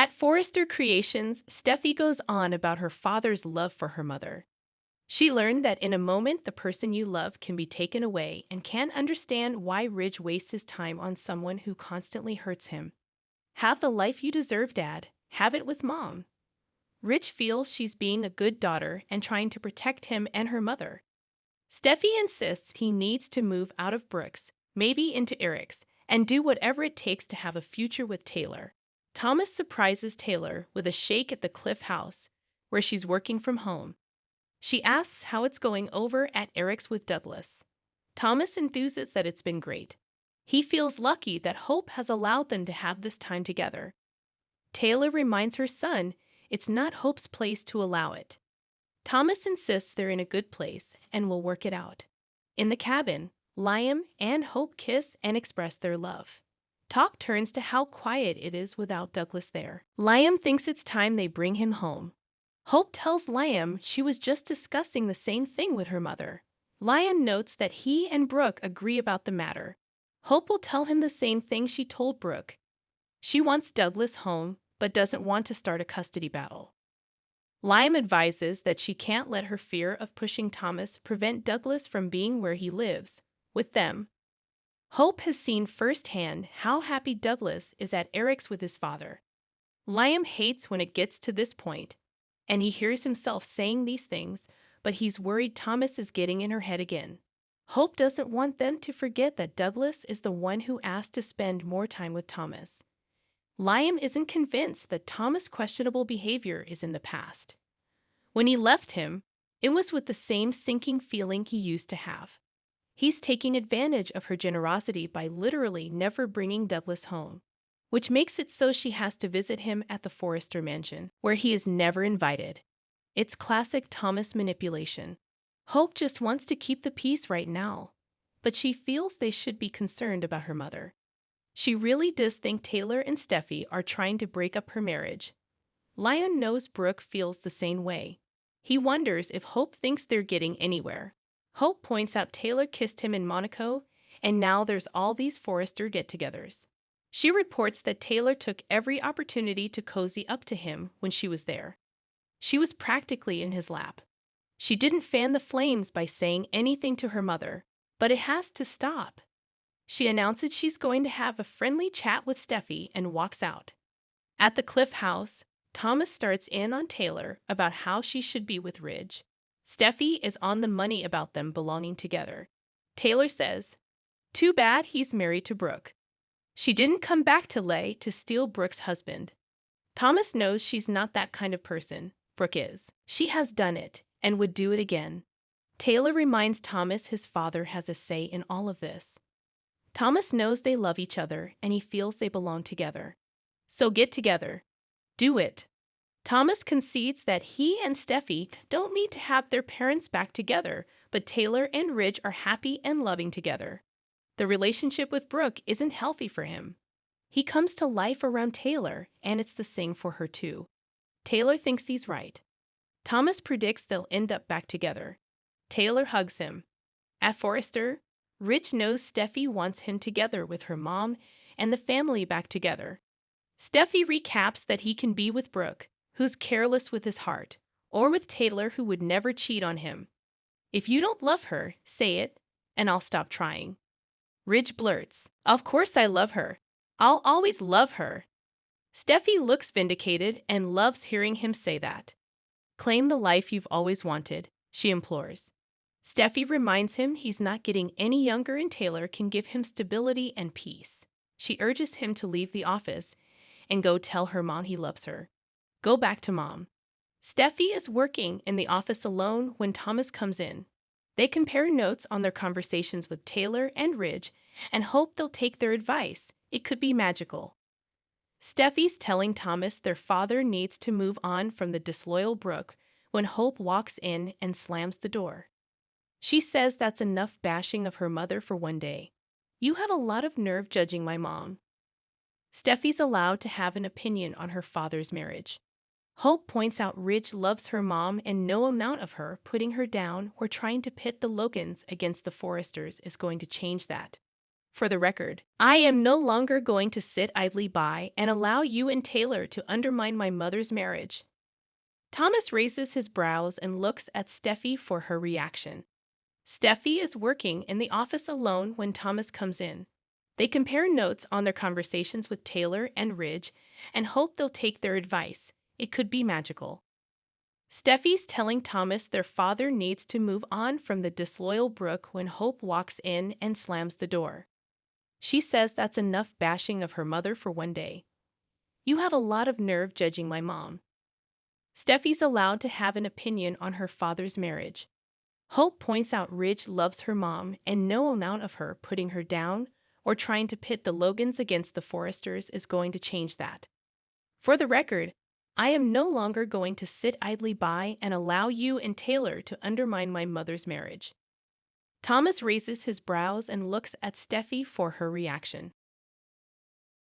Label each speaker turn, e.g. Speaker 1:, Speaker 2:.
Speaker 1: At Forrester Creations, Steffi goes on about her father's love for her mother. She learned that in a moment, the person you love can be taken away and can't understand why Ridge wastes his time on someone who constantly hurts him. Have the life you deserve, Dad. Have it with Mom. Ridge feels she's being a good daughter and trying to protect him and her mother. Steffi insists he needs to move out of Brooks, maybe into Eric's, and do whatever it takes to have a future with Taylor. Thomas surprises Taylor with a shake at the Cliff house, where she's working from home. She asks how it's going over at Eric's with Douglas. Thomas enthuses that it's been great. He feels lucky that Hope has allowed them to have this time together. Taylor reminds her son it's not Hope's place to allow it. Thomas insists they're in a good place and will work it out. In the cabin, Liam and Hope kiss and express their love. Talk turns to how quiet it is without Douglas there. Liam thinks it's time they bring him home. Hope tells Liam she was just discussing the same thing with her mother. Liam notes that he and Brooke agree about the matter. Hope will tell him the same thing she told Brooke. She wants Douglas home, but doesn't want to start a custody battle. Liam advises that she can't let her fear of pushing Thomas prevent Douglas from being where he lives, with them. Hope has seen firsthand how happy Douglas is at Eric's with his father. Liam hates when it gets to this point, and he hears himself saying these things, but he's worried Thomas is getting in her head again. Hope doesn't want them to forget that Douglas is the one who asked to spend more time with Thomas. Liam isn't convinced that Thomas' questionable behavior is in the past. When he left him, it was with the same sinking feeling he used to have. He's taking advantage of her generosity by literally never bringing Douglas home, which makes it so she has to visit him at the Forrester mansion, where he is never invited. It's classic Thomas manipulation. Hope just wants to keep the peace right now, but she feels they should be concerned about her mother. She really does think Taylor and Steffi are trying to break up her marriage. Liam knows Brooke feels the same way. He wonders if Hope thinks they're getting anywhere. Hope points out Taylor kissed him in Monaco, and now there's all these Forrester get-togethers. She reports that Taylor took every opportunity to cozy up to him when she was there. She was practically in his lap. She didn't fan the flames by saying anything to her mother, but it has to stop. She announces she's going to have a friendly chat with Steffi and walks out. At the Cliff house, Thomas starts in on Taylor about how she should be with Ridge. Steffi is on the money about them belonging together. Taylor says, "Too bad he's married to Brooke. She didn't come back to Lay to steal Brooke's husband." Thomas knows she's not that kind of person. Brooke is. She has done it and would do it again. Taylor reminds Thomas his father has a say in all of this. Thomas knows they love each other and he feels they belong together. So get together. Do it. Thomas concedes that he and Steffi don't need to have their parents back together, but Taylor and Ridge are happy and loving together. The relationship with Brooke isn't healthy for him. He comes to life around Taylor, and it's the same for her too. Taylor thinks he's right. Thomas predicts they'll end up back together. Taylor hugs him. At Forrester, Ridge knows Steffi wants him together with her mom and the family back together. Steffi recaps that he can be with Brooke, who's careless with his heart, or with Taylor, who would never cheat on him. "If you don't love her, say it, and I'll stop trying." Ridge blurts, "Of course I love her. I'll always love her." Steffi looks vindicated and loves hearing him say that. "Claim the life you've always wanted," she implores. Steffi reminds him he's not getting any younger and Taylor can give him stability and peace. She urges him to leave the office and go tell her mom he loves her. Go back to Mom. Steffi is working in the office alone when Thomas comes in. They compare notes on their conversations with Taylor and Ridge and hope they'll take their advice. It could be magical. Steffi's telling Thomas their father needs to move on from the disloyal Brooke when Hope walks in and slams the door. She says that's enough bashing of her mother for one day. "You have a lot of nerve judging my mom." Steffi's allowed to have an opinion on her father's marriage. Hope points out Ridge loves her mom and no amount of her putting her down or trying to pit the Logans against the Forresters is going to change that. For the record, I am no longer going to sit idly by and allow you and Taylor to undermine my mother's marriage. Thomas raises his brows and looks at Steffi for her reaction. Steffi is working in the office alone when Thomas comes in. They compare notes on their conversations with Taylor and Ridge and hope they'll take their advice. It could be magical. Steffi's telling Thomas their father needs to move on from the disloyal Brooke when Hope walks in and slams the door. She says that's enough bashing of her mother for one day. You have a lot of nerve judging my mom. Steffi's allowed to have an opinion on her father's marriage. Hope points out Ridge loves her mom and no amount of her putting her down or trying to pit the Logans against the Forresters is going to change that. For the record, I am no longer going to sit idly by and allow you and Taylor to undermine my mother's marriage. Thomas raises his brows and looks at Steffi for her reaction.